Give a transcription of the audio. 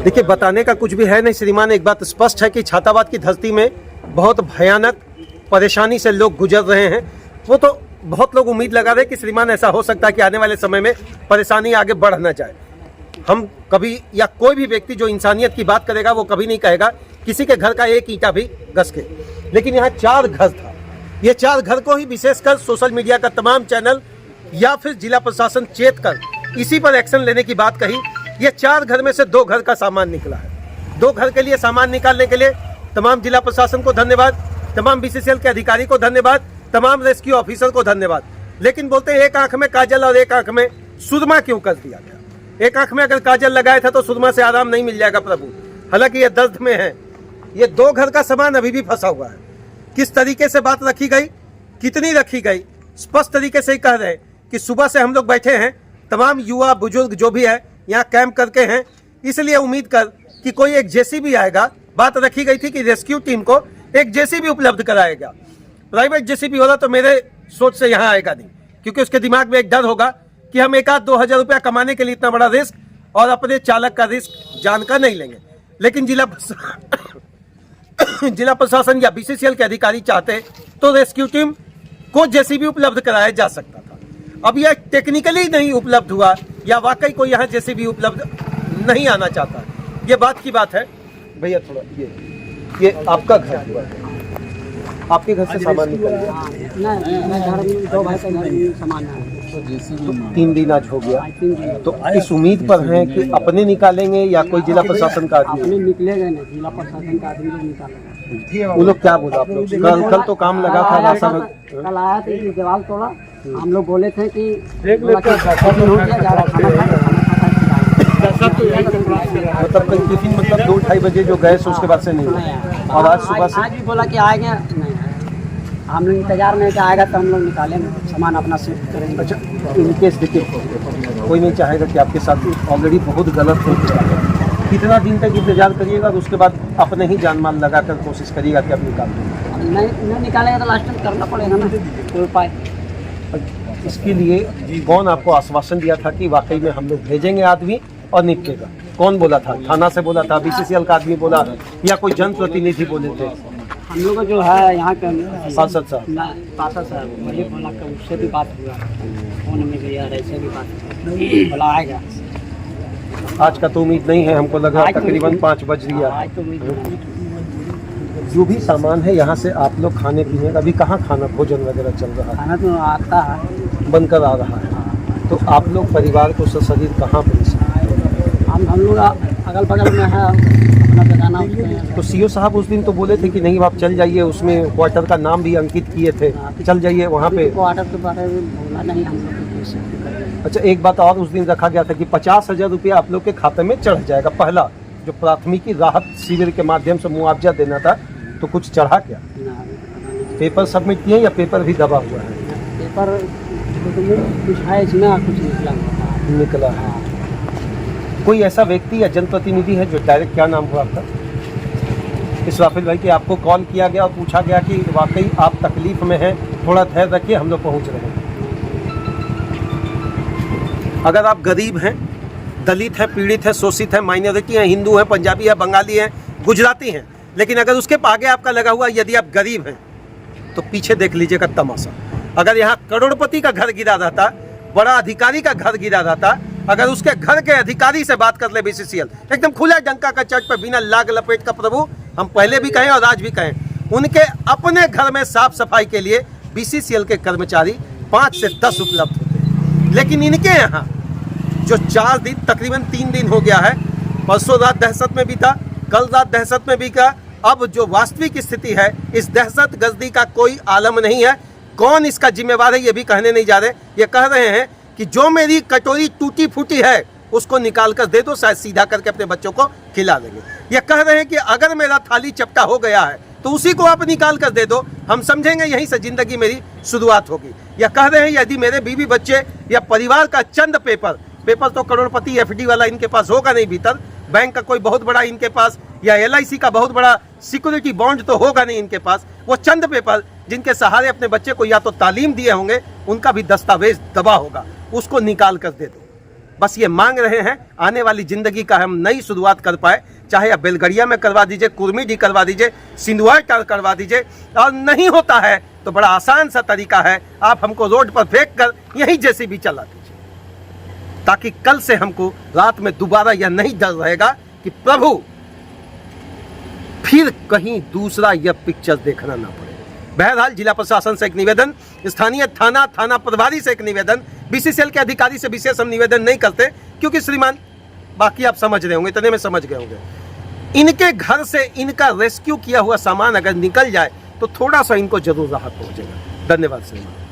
देखिए, बताने का कुछ भी है नहीं श्रीमान। एक बात स्पष्ट है कि छाताबाद की धरती में बहुत भयानक परेशानी से लोग गुजर रहे हैं। वो तो बहुत लोग उम्मीद लगा रहे हैं कि श्रीमान ऐसा हो सकता है कि आने वाले समय में परेशानी आगे बढ़ न जाए। हम कभी या कोई भी व्यक्ति जो इंसानियत की बात करेगा वो कभी नहीं कहेगा किसी के घर का एक ईंटा भी घस के। लेकिन यहाँ 4 घर था। ये 4 घर को ही विशेषकर सोशल मीडिया का तमाम चैनल या फिर जिला प्रशासन चेत कर इसी पर एक्शन लेने की बात कही। ये 4 घर में से 2 घर का सामान निकला है। 2 घर के लिए सामान निकालने के लिए तमाम जिला प्रशासन को धन्यवाद, तमाम बीसीसीएल के अधिकारी को धन्यवाद, तमाम रेस्क्यू ऑफिसर को धन्यवाद। लेकिन बोलते हैं एक आंख में काजल और एक आंख में सुरमा क्यों कर दिया गया। एक आंख में अगर काजल लगाया था तो सुरमा से आराम नहीं मिल जाएगा प्रभु। हालांकि ये दर्द में है। ये 2 घर का सामान अभी भी फंसा हुआ है। किस तरीके से बात रखी गई, कितनी रखी गई, स्पष्ट तरीके से ही कह रहे हैं कि सुबह से हम लोग बैठे हैं, तमाम युवा बुजुर्ग जो भी है यहाँ कैंप करके हैं, इसलिए उम्मीद कर कि कोई एक जेसीबी आएगा। बात रखी गई थी कि रेस्क्यू टीम को एक जेसीबी उपलब्ध कराएगा। प्राइवेट जेसीबी होगा तो मेरे सोच से यहाँ आएगा नहीं, क्योंकि उसके दिमाग में एक डर होगा कि हम 1-2 हज़ार रुपया कमाने के लिए इतना बड़ा रिस्क और अपने चालक का रिस्क जानकर नहीं लेंगे। लेकिन जिला प्रशासन या बीसीसीएल के अधिकारी चाहते तो रेस्क्यू टीम को जेसीबी उपलब्ध कराया जा सकता था। अब यह टेक्निकली नहीं उपलब्ध हुआ या वाकई कोई यहाँ जेसीबी उपलब्ध नहीं आना चाहता, ये बात की बात है। भैया थोड़ा ये आपका घर हुआ है, आपके घर से सामान निकल गया? नहीं, घर में 2 भाई का घर में सामान है। तो 3 दिन आज हो गया, तो इस उम्मीद पर हैं कि अपने निकालेंगे या कोई जिला प्रशासन का आदमी? अपने निकलेगा नहीं, जिला प्रशासन का आदमी लोग निकालेगा। वो लोग क्या बोला आप लोग? कल तो काम लगा था राशन। कल आया था, दीवार तोड़ा। हम लोग बोले थे कि मतलब कल टिफिन मतलब 2-2:30 बजे जो गए उसके बाद से नहीं हुआ। और आज सुबह से आज भी बोला कि आएंगे, नहीं हम लोग इंतजार में कि आएगा तो हम लोग निकालेंगे सामान, अपना शिफ्ट करेंगे। अच्छा, इनकेस देखिए कोई नहीं चाहेगा कि आपके साथ ऑलरेडी बहुत गलत हो चुका है। कितना दिन तक इंतजार करिएगा और उसके बाद अपने ही जान माल लगा कर कोशिश करिएगा कि आप निकाल देंगे? नहीं निकालेगा तो लास्ट में करना पड़ेगा ना, कोई उपाय। इसके लिए कौन आपको आश्वासन दिया था कि वाकई में हम लोग भेजेंगे आदमी और निपटेगा? कौन बोला था? थाना से बोला था, बीसीसीएल का आदमी बोला, या कोई जनप्रतिनिधि बोले थे? हम लोग जो है यहाँ के पार्षद साहब वही बोला कि उससे भी बात हुआ फोन में भी, यार ऐसे भी बात बोला आएगा। आज का तो उम्मीद नहीं है, हमको लगा तकरीबन 5 बज गया। जो भी सामान है यहाँ से आप लोग खाने पीने का, अभी कहाँ खाना भोजन वगैरह चल रहा है? खाना तो आता है, बनकर आ रहा है। तो आप लोग परिवार को सशरीर कहाँ पर? हम लोग अगल बगल में है, अपना ठिकाना उसके हैं। तो सीओ साहब उस दिन तो बोले थे कि नहीं आप चल जाइए, उसमें क्वार्टर का नाम भी अंकित किए थे, चल जाइए वहाँ पे। क्वार्टर के बारे में बोला नहीं हम लोग। अच्छा, एक बात और उस दिन रखा गया था कि 50,000 रुपया आप लोग के खाते में चढ़ जाएगा। पहला जो प्राथमिकी राहत शिविर के माध्यम से मुआवजा देना था, तो कुछ चढ़ा क्या? पेपर सबमिट किए या पेपर भी दबा हुआ है? पेपर कुछ है इसमें, कुछ निकला है। कोई ऐसा व्यक्ति या जनप्रतिनिधि है जो डायरेक्ट, क्या नाम हुआ आपका? इसराफिल भाई, कि आपको कॉल किया गया और पूछा गया कि वाकई आप तकलीफ में हैं, थोड़ा धैर्य रखिए, हम लोग पहुंच रहे हैं। अगर आप गरीब हैं, दलित हैं, पीड़ित हैं, शोषित हैं, माइनॉरिटी हैं, हिंदू हैं, पंजाबी हैं, बंगाली हैं, गुजराती हैं, लेकिन अगर उसके आगे आपका लगा हुआ यदि आप गरीब हैं तो पीछे देख लीजिएगा तमाशा। अगर यहाँ करोड़पति का घर गिरा रहता, बड़ा अधिकारी का घर गिरा रहता, अगर उसके घर के अधिकारी से बात कर ले बीसीसीएल, एकदम खुला डंका का चट पे, बिना लाग लपेट का प्रभु, हम पहले भी कहें और आज भी कहें, उनके अपने घर में साफ सफाई के लिए बीसीसीएल के कर्मचारी 5 से 10 उपलब्ध होते हैं। लेकिन इनके यहाँ जो 4 दिन, तकरीबन 3 दिन हो गया है, परसों रात दहशत में भी था, कल रात दहशत में भी था, अब जो वास्तविक स्थिति है, इस दहशत गर्दी का कोई आलम नहीं है। कौन इसका जिम्मेवार है ये भी कहने नहीं जा रहे। ये कह रहे हैं कि जो मेरी कटोरी टूटी फूटी है उसको निकाल कर दे दो, शायद सीधा करके अपने बच्चों को खिला देंगे। ये कह रहे हैं कि अगर मेरा थाली चपटा हो गया है तो उसी को आप निकाल कर दे दो, हम समझेंगे यहीं से जिंदगी मेरी शुरुआत होगी। यह कह रहे हैं यदि मेरे बीवी बच्चे या परिवार का चंद पेपर तो करोड़पति एफडी वाला इनके पास होगा नहीं भीतर, बैंक का कोई बहुत बड़ा इनके पास या एलआईसी का बहुत बड़ा सिक्योरिटी बॉन्ड तो होगा नहीं इनके पास, वो चंद पेपर जिनके सहारे अपने बच्चे को या तो तालीम दिए होंगे, उनका भी दस्तावेज दबा होगा, उसको निकाल कर दे दो। बस ये मांग रहे हैं आने वाली जिंदगी का हम नई शुरुआत कर पाए, चाहे आप बेलगड़िया में करवा दीजिए, कुर्मीडी करवा दीजिए, सिंधुआ टार करवा दीजिए, और नहीं होता है तो बड़ा आसान सा तरीका है, आप हमको रोड पर फेंक कर यहीं जेसीबी चला दीजिए, ताकि कल से हमको रात में दोबारा यह नहीं डर रहेगा कि प्रभु फिर कहीं दूसरा यह पिक्चर देखना ना पड़े। बहरहाल जिला प्रशासन से एक निवेदन, स्थानीय थाना प्रभारी से एक निवेदन, बीसीसीएल के अधिकारी से विशेष हम निवेदन नहीं करते, क्योंकि श्रीमान बाकी आप समझ रहे होंगे, इतने में समझ गए होंगे, इनके घर से इनका रेस्क्यू किया हुआ सामान अगर निकल जाए तो थोड़ा सा इनको जरूर राहत पहुंचेगा। धन्यवाद श्रीमान।